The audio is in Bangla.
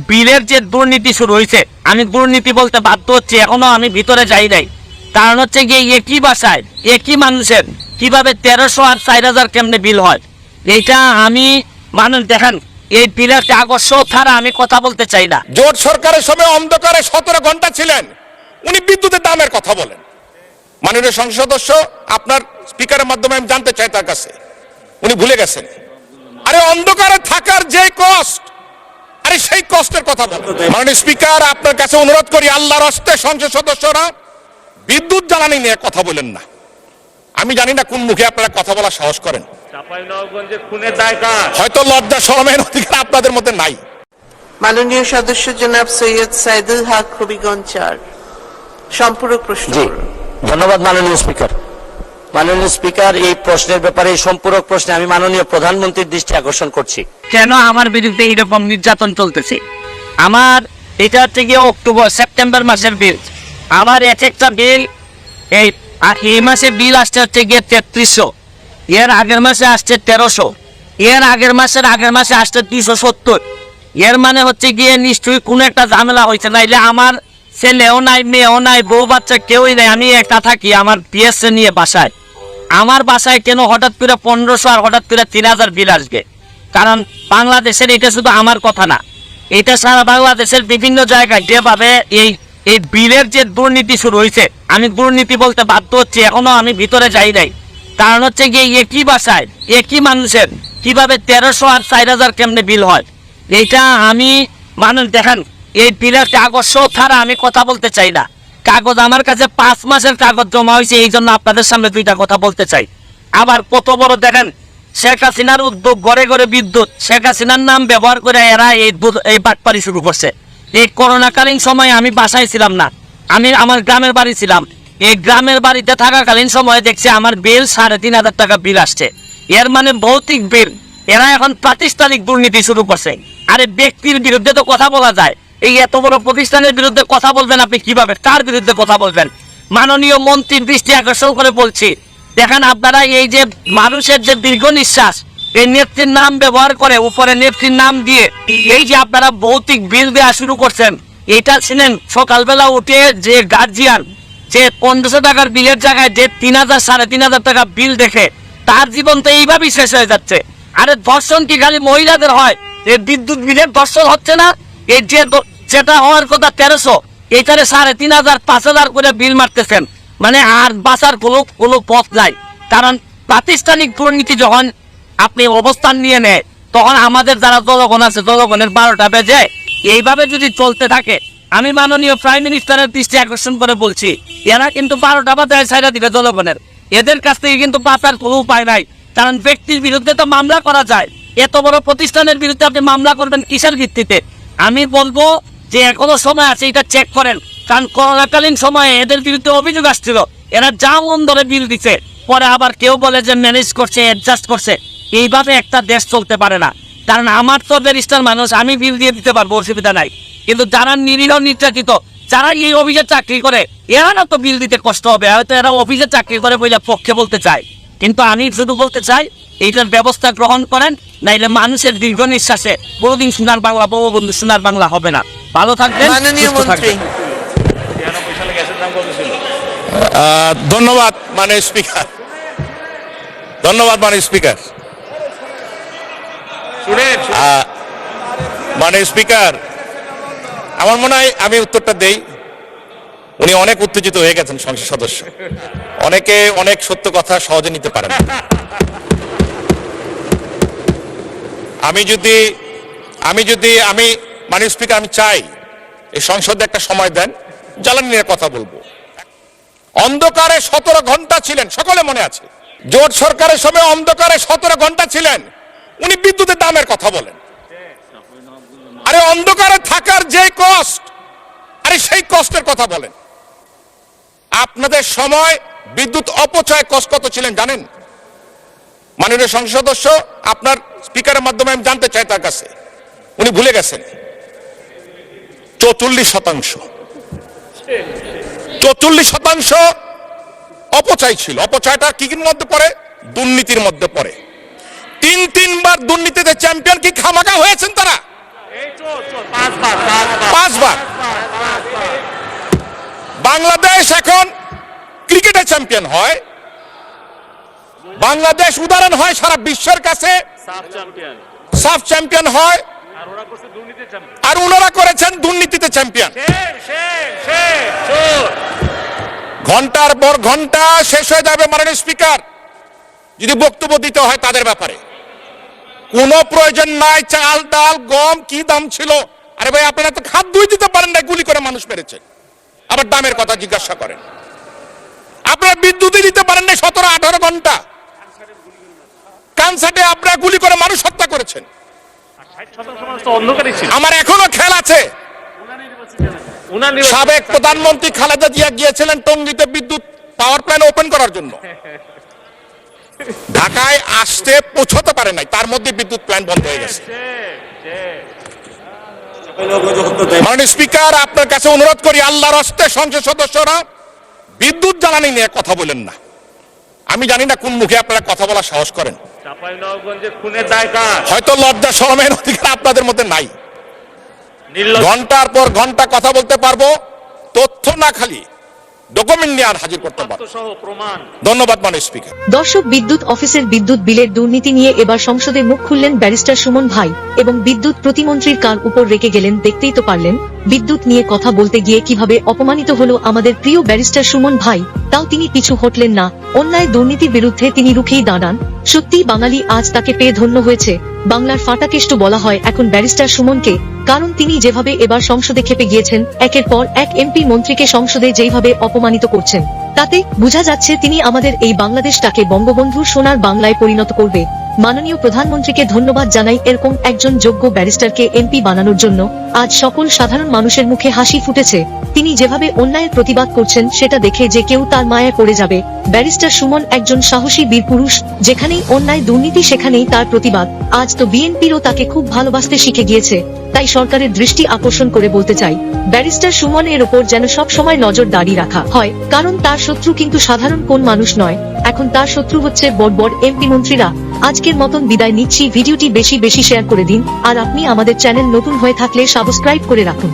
বিলের যে দুর্নীতি শুরু হয়েছে, আমি দুর্নীতি বলতে বাধ্য হচ্ছি, এখনো আমি ভিতরে যাই নাই। কারণ হচ্ছে গিয়ে একই বাসায় একই মানুষের কিভাবে 1300 আর 4000 কেমনে বিল হয়, এইটা আমি মানুষ দেখেন এই বিলের কাগজ ছাড়া আমি কথা বলতে চাই না। জোট সরকারের সময় অন্ধকারে 17 ঘন্টা ছিলেন, উনি বিদ্যুতের দামের কথা বলেন। মাননীয় সংসদ সদস্য, আপনার স্পিকারের মাধ্যমে আমি জানতে চাই তার কাছে, উনি ভুলে গেছেন। আরে অন্ধকারে থাকার যে কষ্ট, আরে সেই কষ্টের কথা বলেন। মাননীয় স্পিকার, আপনার কাছে অনুরোধ করি, আল্লাহর হস্তে সংসদ সদস্যরা বিদ্যুৎ জ্বালানি নিয়ে কথা বলেন না। আমি জানি না কোন মুখে আপনারা কথা বলার সাহস করেন। হয়তো লজ্জা শরমের অধিকার আপনাদের মধ্যে নাই। মাননীয় সদস্য জনাব সৈয়দ সাইদুল হক হবিগঞ্জ 4 সম্পূরক প্রশ্ন। ধন্যবাদ মাননীয় স্পিকার। মাননীয় স্পিকার, এই প্রশ্নের ব্যাপারে, এই সম্পূরক প্রশ্নে আমি মাননীয় প্রধানমন্ত্রীর দৃষ্টি আকর্ষণ করছি। কেন আমার বিরুদ্ধে এইরকম নির্যাতন চলতেছে? আমার এটা হচ্ছে গিয়ে সেপ্টেম্বর মাসের বিল। আমার এক একটা বিল এই মাসে বিল আসছে হচ্ছে গিয়ে 3300, এর আগের মাসে আসছে 1300, এর আগের মাসে আসছে 270। এর মানে হচ্ছে গিয়ে নিশ্চয়ই কোনো একটা ঝামেলা হয়েছে, নাইলে আমার ছেলেও নাই, মেয়েও নাই, বউ বাচ্চা কেউই নাই, আমি একটা থাকি আমার পিএসএ নিয়ে বাসায়। আমার বাসায় কেন হঠাৎ করে 1500 আর হঠাৎ করে 3000 বিল আসবে? কারণ বাংলাদেশের এটা শুধু আমার কথা না, এটা সারা বাংলাদেশের বিভিন্ন জায়গায় যেভাবে এই বিলের যে দুর্নীতি শুরু হয়েছে, আমি দুর্নীতি বলতে বাধ্য হচ্ছি, এখনো আমি ভিতরে যাই নাই। কারণ হচ্ছে গিয়ে একই বাসায় একই মানুষের কিভাবে 1300 আর 4000 কেমনে বিল হয়, এইটা আমি মানুষ দেখেন এই বিলের কাগজ ছাড়া আমি কথা বলতে চাই না। কাগজ আমার কাছে 5 মাসের কাগজ জমা হয়েছে, এই জন্য আপনাদের সামনে দুইটা কথা বলতে চাই। আবার কত বড় দেখেন, শেখ হাসিনার উদ্যোগ, ঘরে ঘরে বিদ্যুৎ, শেখ হাসিনার নাম ব্যবহার করে এরা এই বাটপারি শুরু করছে। এই করোনাকালীন সময়ে আমি বাসায় ছিলাম না, আমি আমার গ্রামের বাড়ি ছিলাম। এই গ্রামের বাড়িতে থাকাকালীন সময়ে দেখছি আমার বিল 3500 টাকা বিল আসছে। এর মানে ভৌতিক বিল। এরা এখন প্রাতিষ্ঠানিক দুর্নীতি শুরু করছে। আরে ব্যক্তির বিরুদ্ধে তো কথা বলা যায়, এই এত বড় প্রতিষ্ঠানের বিরুদ্ধে কথা বলবেন আপনি কিভাবে? কার বিরুদ্ধে কথা বলবেন? মাননীয় মন্ত্রীর দৃষ্টি আকর্ষণ করে বলছি, দেখেন আপনারা এই যে মানুষের যে দীর্ঘ নিঃশ্বাস, এই নেত্রীর নাম ব্যবহার করে উপরে নেত্রীর নাম দিয়ে এই যে আপনারা ভৌতিক বিল দেওয়া শুরু করছেন, এটা ছিলেন সকালবেলা উঠে যে গার্জিয়ান যে 1500 টাকার বিলের জায়গায় যে 3000 3500 টাকা বিল দেখে তার জীবন তো এইভাবেই শেষ হয়ে যাচ্ছে। আরে ধর্ষণ কি খালি মহিলাদের হয়? এই বিদ্যুৎ বিলের ধর্ষণ হচ্ছে না? এই যেটা হওয়ার কথা 1300, এইটারে 3500 5000 করে বিল মারতেছেন, মানে আর বাঁচার কোনো পথ নাই। কারণ প্রাতিষ্ঠানিক দুর্নীতি যখন আপনি অবস্থান নিয়ে নেয়, তখন আমাদের যারা জনগণ আছে, জনগণের 12টা বেজে। এইভাবে যদি চলতে থাকে, আমি মাননীয় প্রাইম মিনিস্টারের দৃষ্টি আকর্ষণ করে বলছি, এরা কিন্তু 12টা বাজায় ছাইড়া দিবে জনগণের। এদের কাছ থেকে কিন্তু বাঁচার কোনো উপায় নাই। কারণ ব্যক্তির বিরুদ্ধে তো মামলা করা যায়, এত বড় প্রতিষ্ঠানের বিরুদ্ধে আপনি মামলা করবেন কিসের ভিত্তিতে? আমি বলবো যে এখনো সময় আছে, এটা চেক করেন। কারণ করোনাকালীন সময়ে এদের বিরুদ্ধে অভিযোগ আসছিল, এরা যা মন ধরে বিল দিচ্ছে, পরে আবার কেউ বলে যে ম্যানেজ করছে, অ্যাডজাস্ট করছে। এইভাবে একটা দেশ চলতে পারে না। কারণ আমার তো ব্যারিস্টার মানুষ, আমি বিল দিয়ে দিতে পারবো, অসুবিধা নাই। কিন্তু যারা নিরীহ নির্যাতিত, যারা এই অফিসে চাকরি করে, এরা না তো বিল দিতে কষ্ট হবে, হয়তো এরা অফিসে চাকরি করে বলে পক্ষে বলতে চায়। কিন্তু আমি শুধু বলতে চাই, এইটার ব্যবস্থা গ্রহণ করেন, নাইলে মানুষের দীর্ঘ নিঃশ্বাসে বহুদিন সোনার বাংলা, বঙ্গবন্ধু সোনার বাংলা হবে না। ভালো থাকবেন, সুস্থ থাকবেন। ধন্যবাদ মাননীয় স্পিকার, ধন্যবাদ মাননীয় স্পিকার। মাননীয় স্পিকার, আমার মনে হয় আমি উত্তরটা দেই। উনি অনেক উত্তেজিত হয়ে গেছেন সংসদ সদস্য, অনেকে অনেক সত্য কথা সহজে নিতে পারেন। আমি মাননীয় স্পিকার, আমি চাই এই সংসদে একটা সময় দেন, জ্বালানি নিয়ে কথা বলবো। অন্ধকারে 17 ঘন্টা ছিলেন, সকলে মনে আছে। জোট সরকারের সময় অন্ধকারে 17 ঘন্টা ছিলেন, উনি বিদ্যুতের দামের কথা বলেন। আরে অন্ধকারে থাকার যে কষ্ট, আরে সেই কষ্টের কথা বলেন। আপনাদের সময় বিদ্যুৎ অপচয় কষ্ট কত ছিলেন জানেন? মাননীয় সংসদ সদস্য, আপনার স্পিকারের মাধ্যমে আমি জানতে চাই তার কাছে, উনি ভুলে গেছেন। 44%, 44% অপচয় ছিল। অপচয়টা কি মধ্যে পড়ে? দুর্নীতির মধ্যে পড়ে। 3 বার দুর্নীতিতে চ্যাম্পিয়ন কি খামাখা হয়েছেন তারা? 5 বার। বাংলাদেশ এখন ক্রিকেটে চ্যাম্পিয়ন হয়, বাংলাদেশ উদাহরণ হয় সারা বিশ্বের কাছে, সাফ চ্যাম্পিয়ন হয়, আর ওনারা করেছেন দুর্নীতিতে চ্যাম্পিয়ন। ঘন্টার পর ঘন্টা শেষ হয়ে যাবে মাননীয় স্পিকার যদি বক্তব্য দিতে হয় তাদের ব্যাপারে। কোনো প্রয়োজন নাই, চাল ডাল গম কি দাম ছিল, আরে ভাই আপনারা তো খাদ্যই দিতে পারেন না, গুলি করে মানুষ মেরেছে, আবার দামের কথা জিজ্ঞাসা করেন। আপনারা বিদ্যুৎই দিতে পারেন না 17-18 ঘন্টা, কানসাটে আপনারা গুলি করে মানুষ হত্যা করেছেন। আমার এখনো খেয়াল আছে সাবেক প্রধানমন্ত্রী খালেদা জিয়া গিয়েছিলেন টঙ্গীতে বিদ্যুৎ পাওয়ার প্ল্যান্ট ওপেন করার জন্য, ঢাকায় আসতে পৌঁছতে পারে নাই, তার মধ্যে বিদ্যুৎ প্ল্যান্ট বন্ধ হয়ে গেছে। মাননীয় স্পিকার আপনার কাছে অনুরোধ করি, আল্লাহর হস্তে সংসদ সদস্যরা বিদ্যুৎ জ্বালানি নিয়ে কথা বলেন না। আমি জানি না কোন মুখে আপনারা কথা বলার সাহস করেন, হয়তো লজ্জা শরমের অধিকার আপনাদের মধ্যে নাই। ঘন্টার পর ঘন্টা কথা বলতে পারবো, তথ্য না খালি ডকুমেন্ট নিয়ে আর হাজির করতে পারবো। ধন্যবাদ মাননীয় স্পিকার। দর্শক, বিদ্যুৎ অফিসের বিদ্যুৎ বিলের দুর্নীতি নিয়ে এবার সংসদে মুখ খুললেন ব্যারিস্টার সুমন ভাই এবং বিদ্যুৎ প্রতিমন্ত্রীর কার উপর রেখে গেলেন। দেখতেই তো পারলেন বিদ্যুৎ নিয়ে কথা বলতে গিয়ে কিভাবে অপমানিত হলো আমাদের প্রিয় ব্যারিস্টার সুমন ভাই। তাও তিনি পিছু হটলেন না, অন্যায় দুর্নীতির বিরুদ্ধে তিনি রুখেই দাঁড়ান। সত্যি বাঙালি আজ তাকে পেয়ে ধন্য হয়েছে। বাংলার ফাটাকেষ্ট বলা হয় এখন ব্যারিস্টার সুমনকে, কারণ তিনি যেভাবে এবার সংসদে খেপে গিয়েছেন, একের পর এক এমপি মন্ত্রীকে সংসদে যেভাবে অপমানিত করছেন, তাতে বোঝা যাচ্ছে তিনি আমাদের এই বাংলাদেশটাকে বঙ্গবন্ধুর সোনার বাংলায় পরিণত করবে। মাননীয় প্রধানমন্ত্রীকে ধন্যবাদ জানাই এরকম একজন যোগ্য ব্যারিস্টারকে এমপি বানানোর জন্য। আজ সকল সাধারণ মানুষের মুখে হাসি ফুটেছে। তিনি যেভাবে অন্যায়ের প্রতিবাদ করছেন সেটা দেখে যে কেউ তার মায়ায় পড়ে যাবে। ব্যারিস্টার সুমন একজন সাহসী বীর পুরুষ, যেখানেই অন্যায় দুর্নীতি সেখানেই তার প্রতিবাদ। আজ তো বিএনপিরও তাকে খুব ভালোবাসতে শিখে গিয়েছে। তাই সরকারের দৃষ্টি আকর্ষণ করে বলতে চাই, ব্যারিস্টার সুমনের ওপর যেন সব সময় নজরদারি রাখা হয়, কারণ তার শত্রু কিন্তু সাধারণ কোন মানুষ নয়, এখন তার শত্রু হচ্ছে বড় বড় এমপি মন্ত্রীরা। আজকের মতন বিদায় নিচ্ছি। ভিডিওটি বেশি বেশি শেয়ার করে দিন, আর আপনি আমাদের চ্যানেল নতুন হয়ে থাকলে সাবস্ক্রাইব করে রাখুন।